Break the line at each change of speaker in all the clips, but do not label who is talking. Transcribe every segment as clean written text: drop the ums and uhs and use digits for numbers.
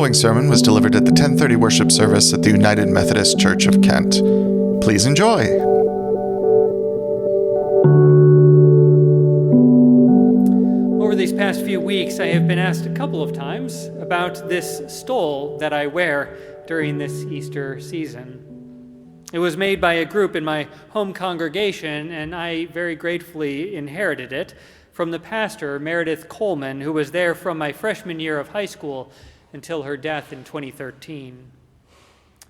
following sermon was delivered at the 10:30 worship service at the United Methodist Church of Kent. Please enjoy.
Over these past few weeks, I have been asked a couple of times about this stole that I wear during this Easter season. It was made by a group in my home congregation, and I very gratefully inherited it from the pastor, Meredith Coleman, who was there from my freshman year of high school until her death in 2013.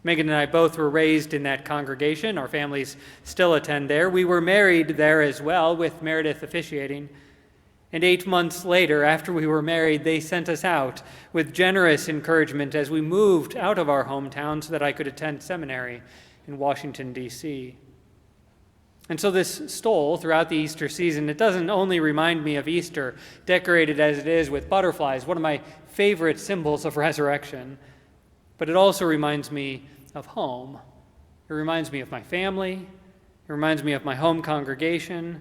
Megan and I both were raised in that congregation. Our families still attend there. We were married there as well, with Meredith officiating. And 8 months later, after we were married, they sent us out with generous encouragement as we moved out of our hometown so that I could attend seminary in Washington, D.C. And so this stole throughout the Easter season, it doesn't only remind me of Easter, decorated as it is with butterflies, one of my favorite symbols of resurrection, but it also reminds me of home. It reminds me of my family, it reminds me of my home congregation,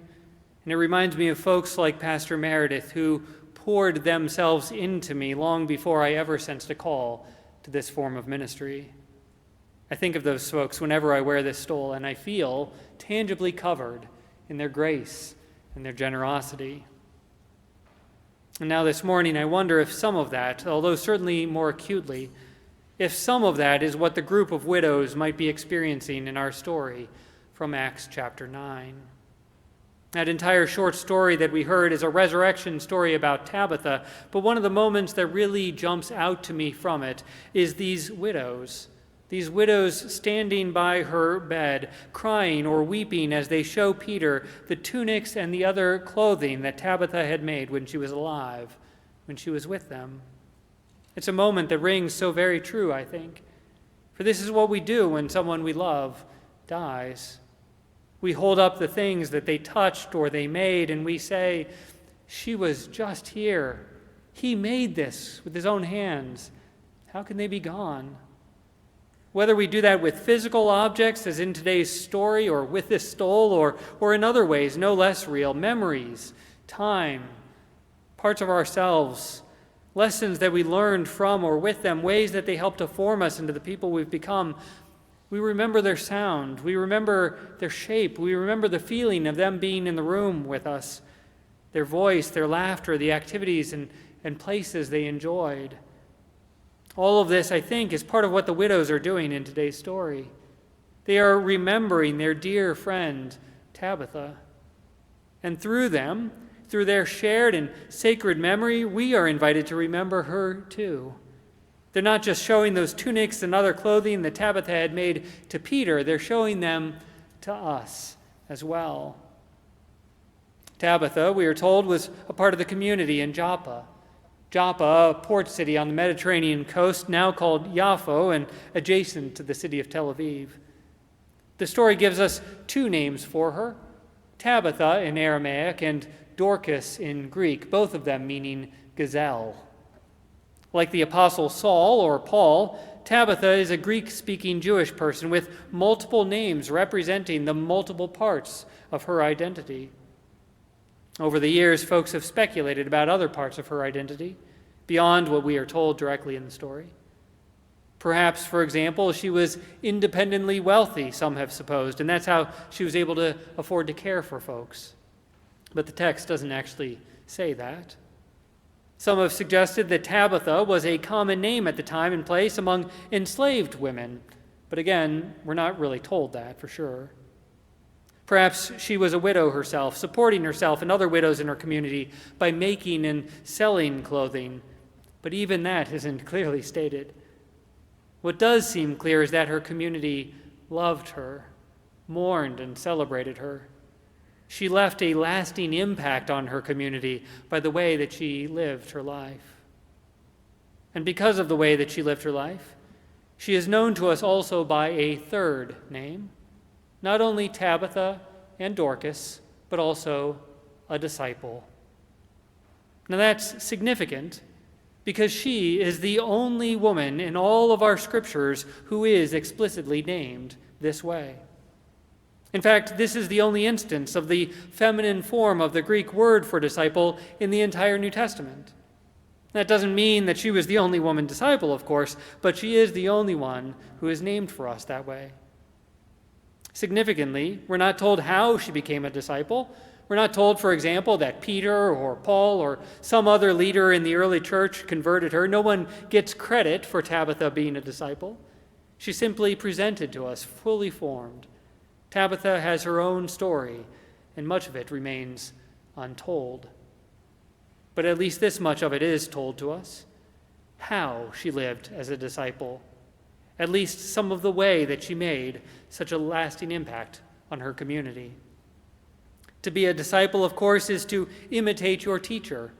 and it reminds me of folks like Pastor Meredith who poured themselves into me long before I ever sensed a call to this form of ministry. I think of those folks whenever I wear this stole, and I feel tangibly covered in their grace and their generosity. And now this morning, I wonder if some of that, although certainly more acutely, if some of that is what the group of widows might be experiencing in our story from Acts chapter 9. That entire short story that we heard is a resurrection story about Tabitha, but one of the moments that really jumps out to me from it is these widows standing by her bed, crying or weeping as they show Peter the tunics and the other clothing that Tabitha had made when she was alive, when she was with them. It's a moment that rings so very true, I think. For this is what we do when someone we love dies. We hold up the things that they touched or they made, and we say, "She was just here. He made this with his own hands. How can they be gone?" Whether we do that with physical objects, as in today's story, or with this stole, or in other ways, no less real, memories, time, parts of ourselves, lessons that we learned from or with them, ways that they help to form us into the people we've become. We remember their sound, we remember their shape, we remember the feeling of them being in the room with us, their voice, their laughter, the activities and places they enjoyed. All of this, I think, is part of what the widows are doing in today's story. They are remembering their dear friend, Tabitha. And through them, through their shared and sacred memory, we are invited to remember her too. They're not just showing those tunics and other clothing that Tabitha had made to Peter, they're showing them to us as well. Tabitha, we are told, was a part of the community in Joppa. Joppa, a port city on the Mediterranean coast, now called Yaffo and adjacent to the city of Tel Aviv. The story gives us two names for her, Tabitha in Aramaic and Dorcas in Greek, both of them meaning gazelle. Like the Apostle Saul or Paul, Tabitha is a Greek-speaking Jewish person with multiple names representing the multiple parts of her identity. Over the years, folks have speculated about other parts of her identity, beyond what we are told directly in the story. Perhaps, for example, she was independently wealthy, some have supposed, and that's how she was able to afford to care for folks. But the text doesn't actually say that. Some have suggested that Tabitha was a common name at the time and place among enslaved women, but again, we're not really told that for sure. Perhaps she was a widow herself, supporting herself and other widows in her community by making and selling clothing, but even that isn't clearly stated. What does seem clear is that her community loved her, mourned and celebrated her. She left a lasting impact on her community by the way that she lived her life. And because of the way that she lived her life, she is known to us also by a third name, not only Tabitha and Dorcas, but also a disciple. Now that's significant because she is the only woman in all of our scriptures who is explicitly named this way. In fact, this is the only instance of the feminine form of the Greek word for disciple in the entire New Testament. That doesn't mean that she was the only woman disciple, of course, but she is the only one who is named for us that way. Significantly, we're not told how she became a disciple. We're not told, for example, that Peter or Paul or some other leader in the early church converted her. No one gets credit for Tabitha being a disciple. She's simply presented to us fully formed. Tabitha has her own story, and much of it remains untold. But at least this much of it is told to us: how she lived as a disciple, at least some of the way that she made such a lasting impact on her community. To be a disciple, of course, is to imitate your teacher.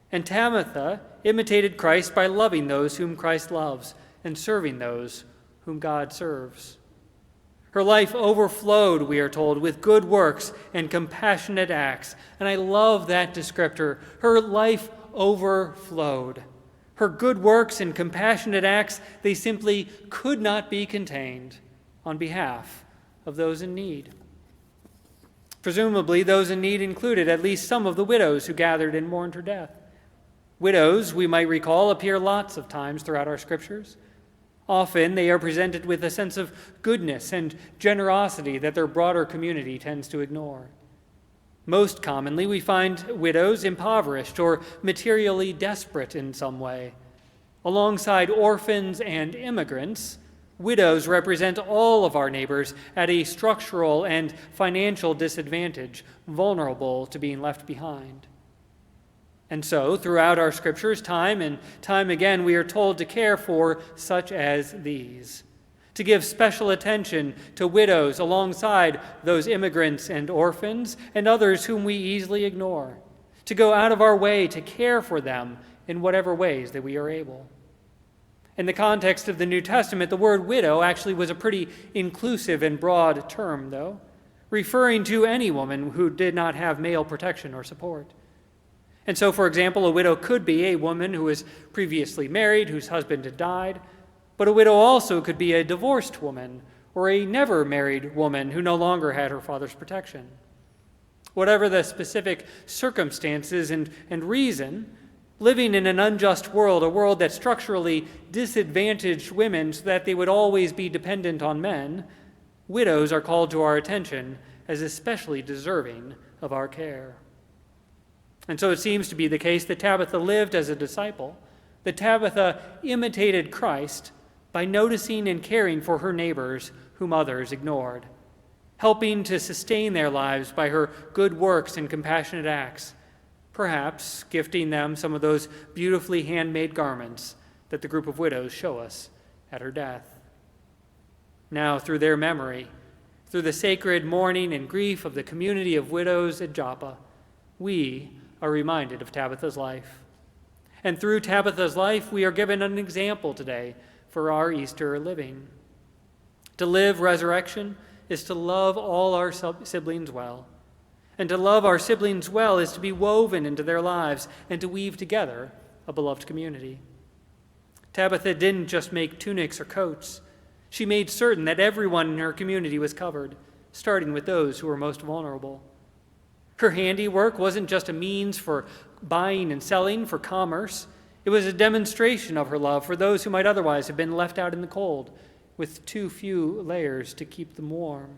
And Tabitha imitated Christ by loving those whom Christ loves and serving those whom God serves. Her life overflowed, we are told, with good works and compassionate acts. And I love that descriptor. Her life overflowed. Her good works and compassionate acts, they simply could not be contained on behalf of those in need. Presumably, those in need included at least some of the widows who gathered and mourned her death. Widows, we might recall, appear lots of times throughout our scriptures. Often they are presented with a sense of goodness and generosity that their broader community tends to ignore. Most commonly, we find widows impoverished or materially desperate in some way. Alongside orphans and immigrants, widows represent all of our neighbors at a structural and financial disadvantage, vulnerable to being left behind. And so, throughout our scriptures, time and time again, we are told to care for such as these, to give special attention to widows alongside those immigrants and orphans and others whom we easily ignore, to go out of our way to care for them in whatever ways that we are able. In the context of the New Testament, the word widow actually was a pretty inclusive and broad term, though, referring to any woman who did not have male protection or support. And so, for example, a widow could be a woman who was previously married, whose husband had died, but a widow also could be a divorced woman or a never married woman who no longer had her father's protection. Whatever the specific circumstances and reason, living in an unjust world, a world that structurally disadvantaged women so that they would always be dependent on men, widows are called to our attention as especially deserving of our care. And so it seems to be the case that Tabitha lived as a disciple, that Tabitha imitated Christ by noticing and caring for her neighbors whom others ignored, helping to sustain their lives by her good works and compassionate acts, perhaps gifting them some of those beautifully handmade garments that the group of widows show us at her death. Now, through their memory, through the sacred mourning and grief of the community of widows at Joppa, we are reminded of Tabitha's life. And through Tabitha's life, we are given an example today for our Easter living. To live resurrection is to love all our siblings well. And to love our siblings well is to be woven into their lives and to weave together a beloved community. Tabitha didn't just make tunics or coats. She made certain that everyone in her community was covered, starting with those who were most vulnerable. Her handiwork wasn't just a means for buying and selling for commerce. It was a demonstration of her love for those who might otherwise have been left out in the cold, with too few layers to keep them warm.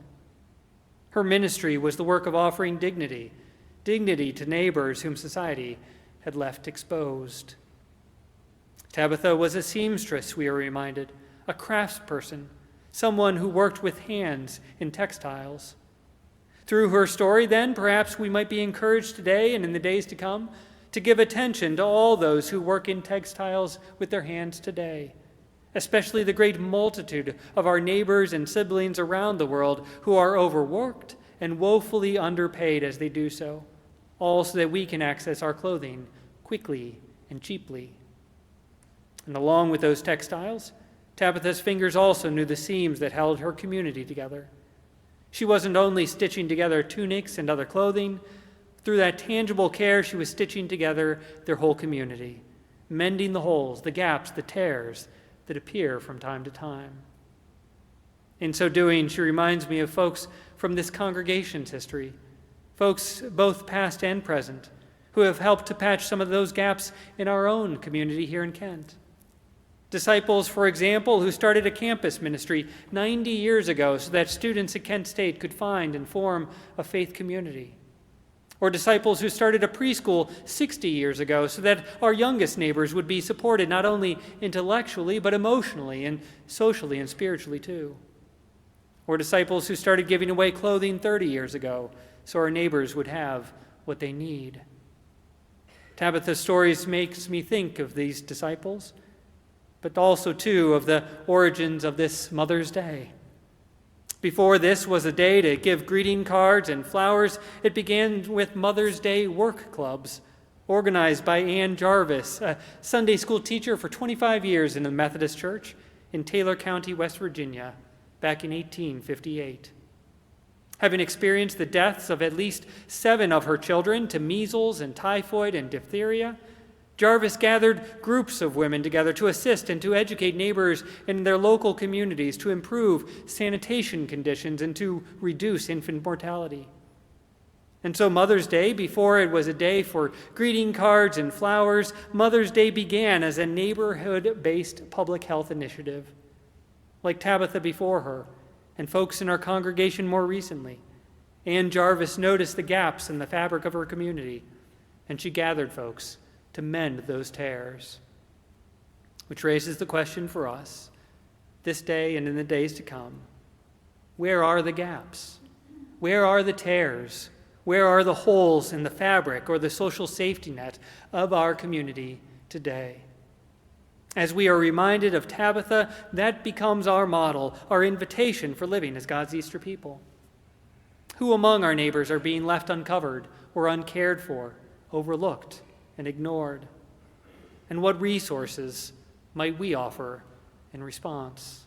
Her ministry was the work of offering dignity to neighbors whom society had left exposed. Tabitha was a seamstress, we are reminded, a craftsperson, someone who worked with hands in textiles. Through her story, then, perhaps we might be encouraged today and in the days to come to give attention to all those who work in textiles with their hands today, especially the great multitude of our neighbors and siblings around the world who are overworked and woefully underpaid as they do so, all so that we can access our clothing quickly and cheaply. And along with those textiles, Tabitha's fingers also knew the seams that held her community together. She wasn't only stitching together tunics and other clothing. Through that tangible care, she was stitching together their whole community, mending the holes, the gaps, the tears that appear from time to time. In so doing, she reminds me of folks from this congregation's history, folks both past and present, who have helped to patch some of those gaps in our own community here in Kent. Disciples, for example, who started a campus ministry 90 years ago so that students at Kent State could find and form a faith community. Or disciples who started a preschool 60 years ago so that our youngest neighbors would be supported not only intellectually, but emotionally and socially and spiritually too. Or disciples who started giving away clothing 30 years ago so our neighbors would have what they need. Tabitha's stories makes me think of these disciples, but also, too, of the origins of this Mother's Day. Before this was a day to give greeting cards and flowers, it began with Mother's Day work clubs organized by Ann Jarvis, a Sunday school teacher for 25 years in the Methodist Church in Taylor County, West Virginia, back in 1858. Having experienced the deaths of at least 7 of her children to measles and typhoid and diphtheria, Jarvis gathered groups of women together to assist and to educate neighbors in their local communities to improve sanitation conditions and to reduce infant mortality. And so Mother's Day, before it was a day for greeting cards and flowers, Mother's Day began as a neighborhood-based public health initiative. Like Tabitha before her, and folks in our congregation more recently, Ann Jarvis noticed the gaps in the fabric of her community, and she gathered folks to mend those tears. Which raises the question for us, this day and in the days to come, where are the gaps? Where are the tears? Where are the holes in the fabric or the social safety net of our community today? As we are reminded of Tabitha, that becomes our model, our invitation for living as God's Easter people. Who among our neighbors are being left uncovered or uncared for, overlooked, and ignored? And what resources might we offer in response?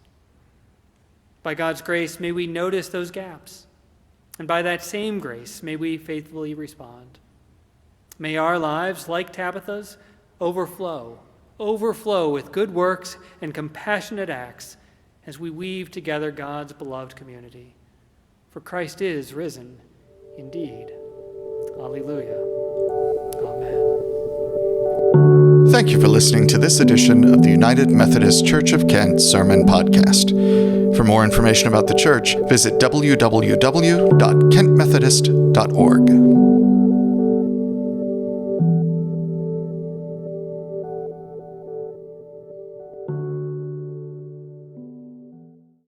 By God's grace, may we notice those gaps, and by that same grace, may we faithfully respond. May our lives, like Tabitha's, overflow with good works and compassionate acts as we weave together God's beloved community. For Christ is risen indeed. Alleluia. Amen.
Thank you for listening to this edition of the United Methodist Church of Kent Sermon Podcast. For more information about the church, visit www.kentmethodist.org.